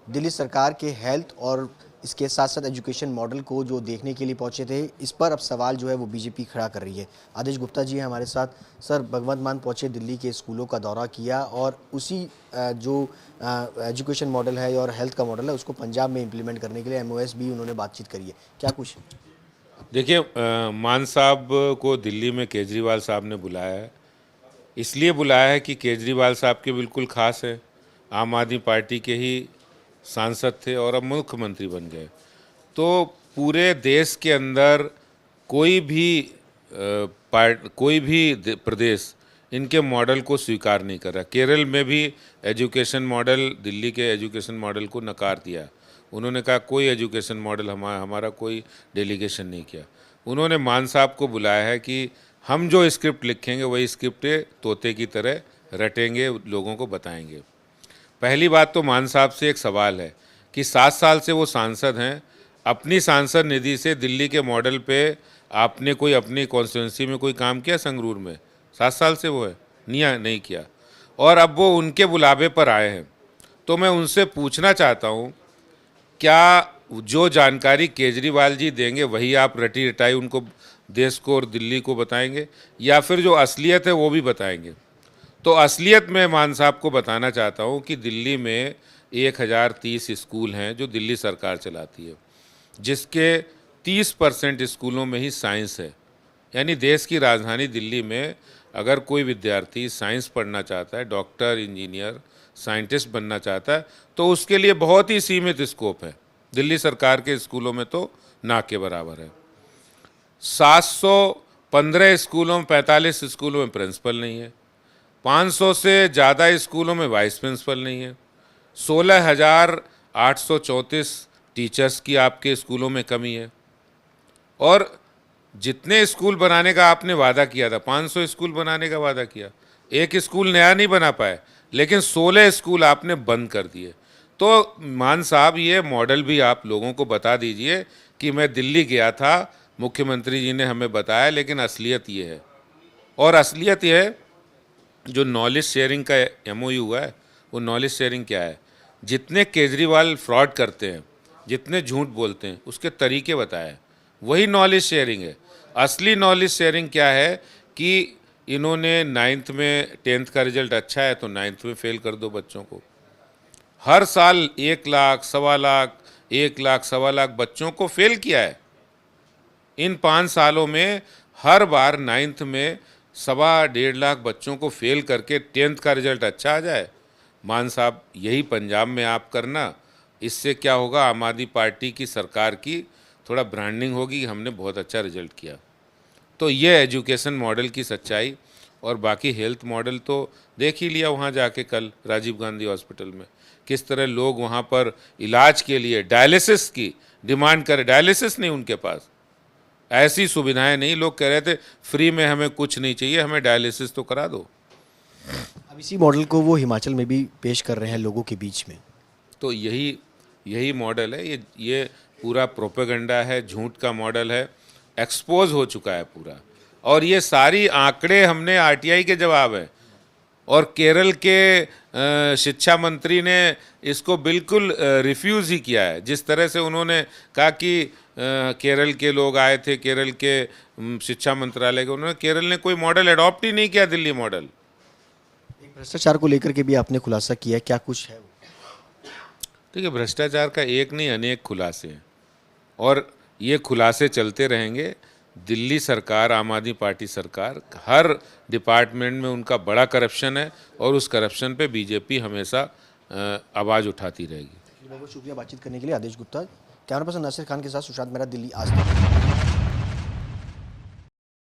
दिल्ली सरकार के हेल्थ और इसके साथ साथ एजुकेशन मॉडल को जो देखने के लिए पहुंचे थे, इस पर अब सवाल जो है वो बीजेपी खड़ा कर रही है। आदेश गुप्ता जी हैं हमारे साथ। सर, भगवंत मान पहुंचे, दिल्ली के स्कूलों का दौरा किया और उसी जो एजुकेशन मॉडल है और हेल्थ का मॉडल है उसको पंजाब में इम्प्लीमेंट करने के लिए एमओएस भी उन्होंने बातचीत करी है। क्या कुछ? देखिए, मान साहब को दिल्ली में केजरीवाल साहब ने बुलाया है। इसलिए बुलाया है कि केजरीवाल साहब के बिल्कुल खास है, आम आदमी पार्टी के ही सांसद थे और अब मुख्यमंत्री बन गए। तो पूरे देश के अंदर कोई भी प्रदेश इनके मॉडल को स्वीकार नहीं कर रहा। केरल में भी एजुकेशन मॉडल, दिल्ली के एजुकेशन मॉडल को नकार दिया। उन्होंने कहा कोई एजुकेशन मॉडल हमारा कोई डेलीगेशन नहीं किया। उन्होंने मान साहब को बुलाया है कि हम जो स्क्रिप्ट लिखेंगे वही स्क्रिप्ट तोते की तरह रटेंगे, लोगों को बताएंगे। पहली बात तो मान साहब से एक सवाल है कि 7 साल से वो सांसद हैं, अपनी सांसद निधि से दिल्ली के मॉडल पे आपने कोई अपनी कॉन्स्टिट्यूंसी में कोई काम किया? संगरूर में 7 साल से वो है, नहीं किया। और अब वो उनके बुलावे पर आए हैं, तो मैं उनसे पूछना चाहता हूँ, क्या जो जानकारी केजरीवाल जी देंगे वही आप रटी रटाई उनको, देश को और दिल्ली को बताएंगे, या फिर जो असलियत है वो भी बताएंगे? तो असलियत में मान साहब को बताना चाहता हूँ कि दिल्ली में 1030 स्कूल हैं जो दिल्ली सरकार चलाती है, जिसके 30% स्कूलों में ही साइंस है। यानी देश की राजधानी दिल्ली में अगर कोई विद्यार्थी साइंस पढ़ना चाहता है, डॉक्टर, इंजीनियर, साइंटिस्ट बनना चाहता है, तो उसके लिए बहुत ही सीमित स्कोप है। दिल्ली सरकार के स्कूलों में तो ना के बराबर है। 715 स्कूलों में, 45 स्कूलों में प्रिंसिपल नहीं है। 500 से ज़्यादा स्कूलों में वाइस प्रिंसिपल नहीं है। 16,834 टीचर्स की आपके स्कूलों में कमी है। और जितने स्कूल बनाने का आपने वादा किया था, 500 स्कूल बनाने का वादा किया, एक स्कूल नया नहीं बना पाए, लेकिन 16 स्कूल आपने बंद कर दिए। तो मान साहब, ये मॉडल भी आप लोगों को बता दीजिए कि मैं दिल्ली गया था, मुख्यमंत्री जी ने हमें बताया, लेकिन असलियत ये है। और असलियत ये है, जो नॉलेज शेयरिंग का एमओयू हुआ है, वो नॉलेज शेयरिंग क्या है? जितने केजरीवाल फ्रॉड करते हैं, जितने झूठ बोलते हैं, उसके तरीके बताए, वही नॉलेज शेयरिंग है। असली नॉलेज शेयरिंग क्या है कि इन्होंने 9th में 10th का रिजल्ट अच्छा है तो 9th में फेल कर दो बच्चों को। हर साल 1 लाख, 1.25 लाख, 1 लाख, 1.25 लाख बच्चों को फेल किया है। इन 5 सालों में हर बार 9th में 1.25 लाख बच्चों को फेल करके 10th का रिजल्ट अच्छा आ जाए। मान साहब, यही पंजाब में आप करना। इससे क्या होगा? आम आदमी पार्टी की सरकार की थोड़ा ब्रांडिंग होगी, हमने बहुत अच्छा रिजल्ट किया। तो ये एजुकेशन मॉडल की सच्चाई। और बाकी हेल्थ मॉडल तो देख ही लिया वहाँ जाके कल राजीव गांधी हॉस्पिटल में, किस तरह लोग वहाँ पर इलाज के लिए डायलिसिस की डिमांड करें। डायलिसिस नहीं उनके पास, ऐसी सुविधाएं नहीं। लोग कह रहे थे फ्री में हमें कुछ नहीं चाहिए, हमें डायलिसिस तो करा दो। अब इसी मॉडल को वो हिमाचल में भी पेश कर रहे हैं लोगों के बीच में। तो यही मॉडल है। ये पूरा प्रोपेगेंडा है, झूठ का मॉडल है, एक्सपोज हो चुका है पूरा। और ये सारी आंकड़े हमने आरटीआई के जवाब हैं। और केरल के शिक्षा मंत्री ने इसको बिल्कुल रिफ्यूज़ ही किया है। जिस तरह से उन्होंने कहा कि केरल के लोग आए थे, केरल के शिक्षा मंत्रालय के, उन्होंने केरल ने कोई मॉडल अडॉप्ट ही नहीं किया, दिल्ली मॉडल। एक भ्रष्टाचार को लेकर के भी आपने खुलासा किया, क्या कुछ है? देखिए, भ्रष्टाचार का एक नहीं अनेक खुलासे हैं और ये खुलासे चलते रहेंगे। दिल्ली सरकार, आम आदमी पार्टी सरकार, हर डिपार्टमेंट में उनका बड़ा करप्शन है और उस करप्शन पे बीजेपी हमेशा आवाज़ उठाती रहेगी। बहुत बहुत शुक्रिया बातचीत करने के लिए। आदेश गुप्ता, कैमरा पर्सन नासिर खान के साथ सुशांत मेहरा, दिल्ली आज तक।